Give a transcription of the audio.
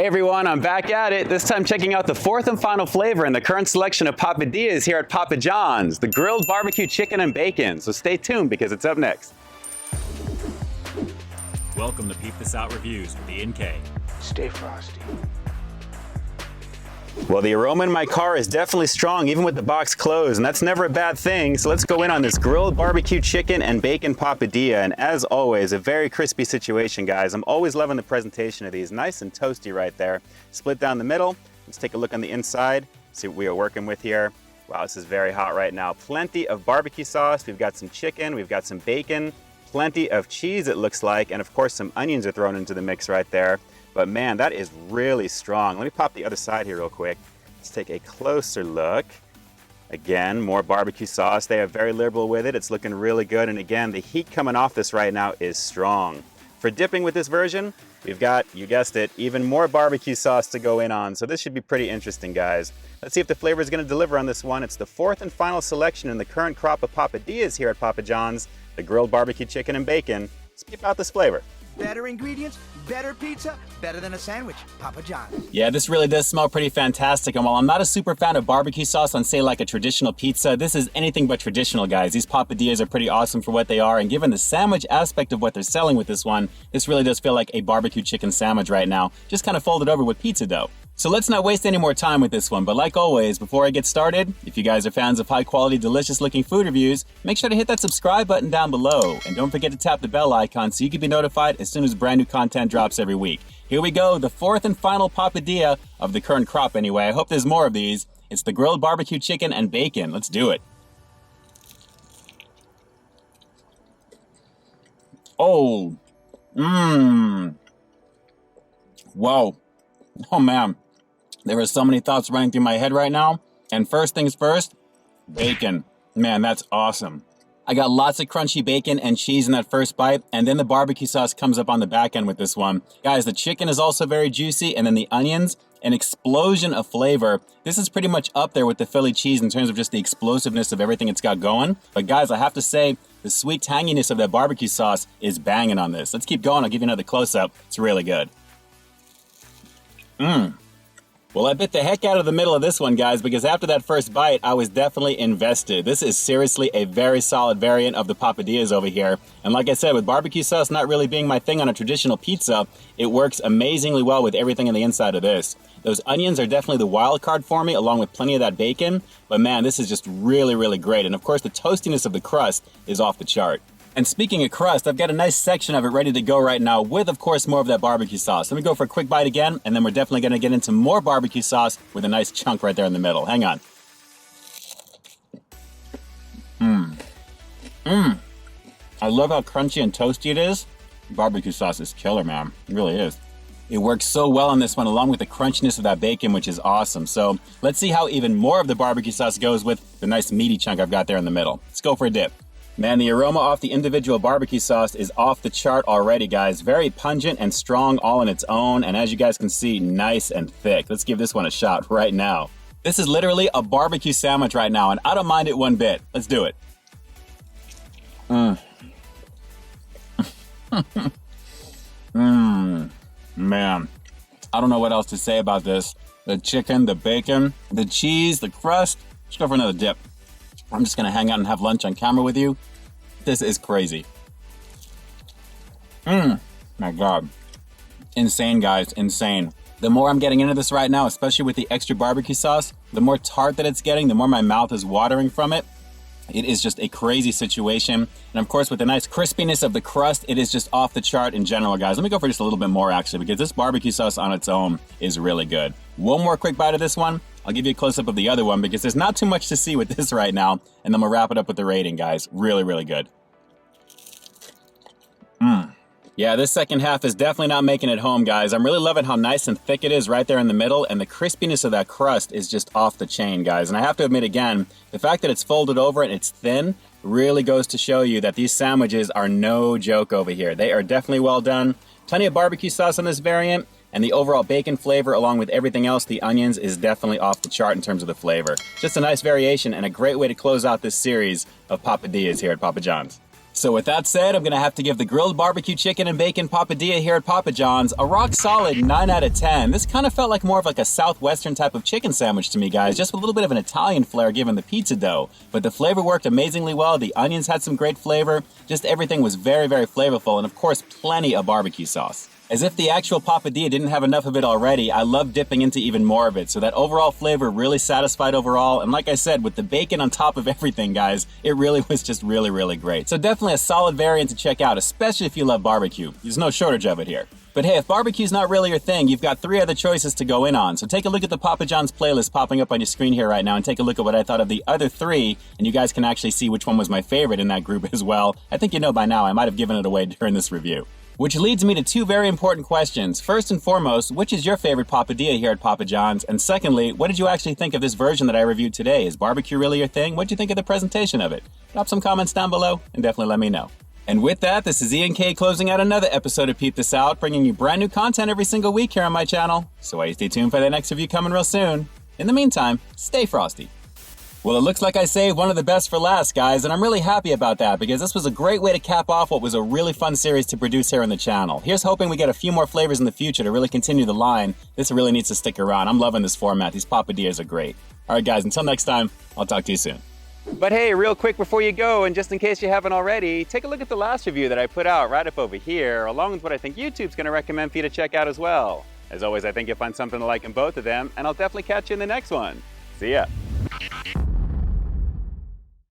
Hey everyone, I'm back at it, this time checking out the fourth and final flavor in the current selection of papadia here at Papa John's, the grilled barbecue chicken and bacon. So stay tuned because it's up next. Welcome to Peep This Out Reviews with Ian K. Stay frosty. Well, the aroma in my car is definitely strong, even with the box closed, and that's never a bad thing. So let's go in on this grilled barbecue chicken and bacon papadia. And as always, a very crispy situation, guys. I'm always loving the presentation of these. Nice and toasty right there. Split down the middle. Let's take a look on the inside, see what we are working with here. Wow, this is very hot right now. Plenty of barbecue sauce. We've got some chicken, we've got some bacon, plenty of cheese it looks like, and of course some onions are thrown into the mix right there. But man, that is really strong. Let me pop the other side here real quick. Let's take a closer look. Again, more barbecue sauce. They are very liberal with it. It's looking really good. And again, the heat coming off this right now is strong. For dipping with this version, we've got, you guessed it, even more barbecue sauce to go in on. So this should be pretty interesting, guys. Let's see if the flavor is going to deliver on this one. It's the fourth and final selection in the current crop of papadias here at Papa John's, the grilled barbecue chicken and bacon. Let's peep out this flavor. Better ingredients, better pizza, better than a sandwich. Papa John's. Yeah, this really does smell pretty fantastic. And while I'm not a super fan of barbecue sauce on, say, like a traditional pizza, this is anything but traditional, guys. These papadias are pretty awesome for what they are. And given the sandwich aspect of what they're selling with this one, this really does feel like a barbecue chicken sandwich right now, just kind of folded over with pizza dough. So let's not waste any more time with this one, but like always, before I get started, if you guys are fans of high quality, delicious looking food reviews, make sure to hit that subscribe button down below, and don't forget to tap the bell icon so you can be notified as soon as brand new content drops every week. Here we go, the fourth and final papadia of the current crop anyway. I hope there's more of these. It's the grilled barbecue chicken and bacon. Let's do it. Oh, whoa. Oh man, there are so many thoughts running through my head right now. And first things first, bacon. Man, that's awesome. I got lots of crunchy bacon and cheese in that first bite, and then the barbecue sauce comes up on the back end with this one. Guys, the chicken is also very juicy, and then the onions, an explosion of flavor. This is pretty much up there with the Philly cheese in terms of just the explosiveness of everything it's got going. But guys, I have to say, the sweet tanginess of that barbecue sauce is banging on this. Let's keep going, I'll give you another close-up. It's really good. Well, I bit the heck out of the middle of this one, guys, because after that first bite, I was definitely invested. This is seriously a very solid variant of the papadias over here. And like I said, with barbecue sauce not really being my thing on a traditional pizza, it works amazingly well with everything in the inside of this. Those onions are definitely the wild card for me, along with plenty of that bacon. But man, this is just really, really great. And of course, the toastiness of the crust is off the chart. And speaking of crust, I've got a nice section of it ready to go right now with, of course, more of that barbecue sauce. Let me go for a quick bite again, and then we're definitely going to get into more barbecue sauce with a nice chunk right there in the middle. Hang on. I love how crunchy and toasty it is. Barbecue sauce is killer, man. It really is. It works so well on this one, along with the crunchiness of that bacon, which is awesome. So let's see how even more of the barbecue sauce goes with the nice meaty chunk I've got there in the middle. Let's go for a dip. Man, the aroma off the individual barbecue sauce is off the chart already, guys. Very pungent and strong all on its own, and as you guys can see, nice and thick. Let's give this one a shot right now. This is literally a barbecue sandwich right now, and I don't mind it one bit. Let's do it. Man, I don't know what else to say about this. The chicken, the bacon, the cheese, the crust. Let's go for another dip. I'm just gonna hang out and have lunch on camera with you. This is crazy. My God. Insane, guys, insane. The more I'm getting into this right now, especially with the extra barbecue sauce, the more tart that it's getting, the more my mouth is watering from it. It is just a crazy situation. And of course, with the nice crispiness of the crust, it is just off the chart in general, guys. Let me go for just a little bit more, actually, because this barbecue sauce on its own is really good. One more quick bite of this one. I'll give you a close-up of the other one because there's not too much to see with this right now. And then we'll wrap it up with the rating, guys. Really, really good. Yeah, this second half is definitely not making it home, guys. I'm really loving how nice and thick it is right there in the middle, and the crispiness of that crust is just off the chain, guys. And I have to admit again, the fact that it's folded over and it's thin really goes to show you that these sandwiches are no joke over here. They are definitely well done. Plenty of barbecue sauce on this variant, and the overall bacon flavor, along with everything else, the onions, is definitely off the chart in terms of the flavor. Just a nice variation and a great way to close out this series of papadias here at Papa John's. So with that said, I'm going to have to give the grilled barbecue chicken and bacon papadia here at Papa John's a rock solid 9 out of 10. This kind of felt like more of like a southwestern type of chicken sandwich to me, guys, just with a little bit of an Italian flair given the pizza dough. But the flavor worked amazingly well. The onions had some great flavor. Just everything was very, very flavorful, and of course, plenty of barbecue sauce. As if the actual papadia didn't have enough of it already, I love dipping into even more of it, so that overall flavor really satisfied overall, and like I said, with the bacon on top of everything, guys, it really was just really, really great. So definitely a solid variant to check out, especially if you love barbecue. There's no shortage of it here. But hey, if barbecue's not really your thing, you've got 3 other choices to go in on. So take a look at the Papa John's playlist popping up on your screen here right now, and take a look at what I thought of the other 3, and you guys can actually see which one was my favorite in that group as well. I think you know by now, I might have given it away during this review. Which leads me to 2 very important questions. First and foremost, which is your favorite papadia here at Papa John's? And secondly, what did you actually think of this version that I reviewed today? Is barbecue really your thing? What did you think of the presentation of it? Drop some comments down below and definitely let me know. And with that, this is Ian K closing out another episode of Peep This Out, bringing you brand new content every single week here on my channel. So why you stay tuned for the next review coming real soon. In the meantime, stay frosty. Well, it looks like I saved one of the best for last, guys, and I'm really happy about that because this was a great way to cap off what was a really fun series to produce here on the channel. Here's hoping we get a few more flavors in the future to really continue the line. This really needs to stick around. I'm loving this format. These papadias are great. All right, guys, until next time, I'll talk to you soon. But hey, real quick before you go, and just in case you haven't already, take a look at the last review that I put out right up over here, along with what I think YouTube's going to recommend for you to check out as well. As always, I think you'll find something to like in both of them, and I'll definitely catch you in the next one. See ya.